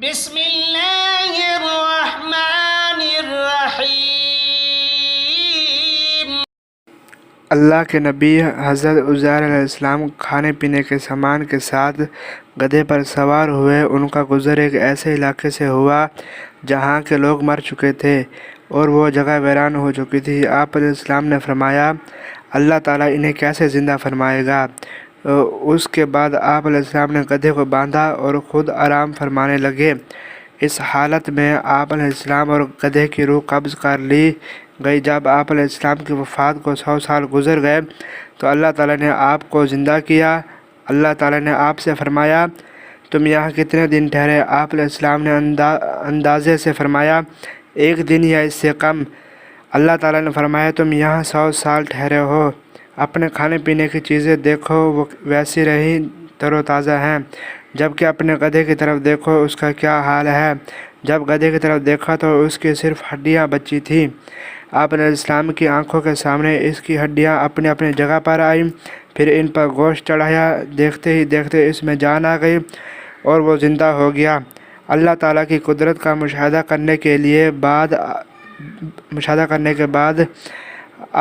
بسم اللہ الرحمن الرحیم۔ اللہ کے نبی حضرت عزیر علیہ السلام کھانے پینے کے سامان کے ساتھ گدھے پر سوار ہوئے۔ ان کا گزر ایک ایسے علاقے سے ہوا جہاں کے لوگ مر چکے تھے اور وہ جگہ ویران ہو چکی تھی۔ آپ علیہ السلام نے فرمایا، اللہ تعالیٰ انہیں کیسے زندہ فرمائے گا؟ اس کے بعد آپ علیہ السلام نے گدھے کو باندھا اور خود آرام فرمانے لگے۔ اس حالت میں آپ علیہ السلام اور گدھے کی روح قبض کر لی گئی۔ جب آپ علیہ السلام کی وفات کو 100 سال گزر گئے تو اللہ تعالیٰ نے آپ کو زندہ کیا۔ اللہ تعالیٰ نے آپ سے فرمایا، تم یہاں کتنے دن ٹھہرے؟ آپ علیہ السلام نے اندازے سے فرمایا، 1 دن یا اس سے کم۔ اللہ تعالیٰ نے فرمایا، تم یہاں 100 سال ٹھہرے ہو۔ اپنے کھانے پینے کی چیزیں دیکھو، وہ ویسی رہیں تر و تازہ ہیں، جبکہ اپنے گدھے کی طرف دیکھو، اس کا کیا حال ہے۔ جب گدھے کی طرف دیکھا تو اس کی صرف ہڈیاں بچی تھیں۔ آپ علیہ السلام کی آنکھوں کے سامنے اس کی ہڈیاں اپنی اپنی جگہ پر آئیں، پھر ان پر گوشت چڑھایا۔ دیکھتے ہی دیکھتے اس میں جان آ گئی اور وہ زندہ ہو گیا۔ اللہ تعالیٰ کی قدرت کا مشاہدہ کرنے کے بعد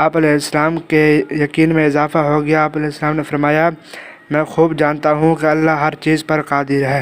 آپ علیہ السلام کے یقین میں اضافہ ہو گیا۔ آپ علیہ السلام نے فرمایا، میں خوب جانتا ہوں کہ اللہ ہر چیز پر قادر ہے۔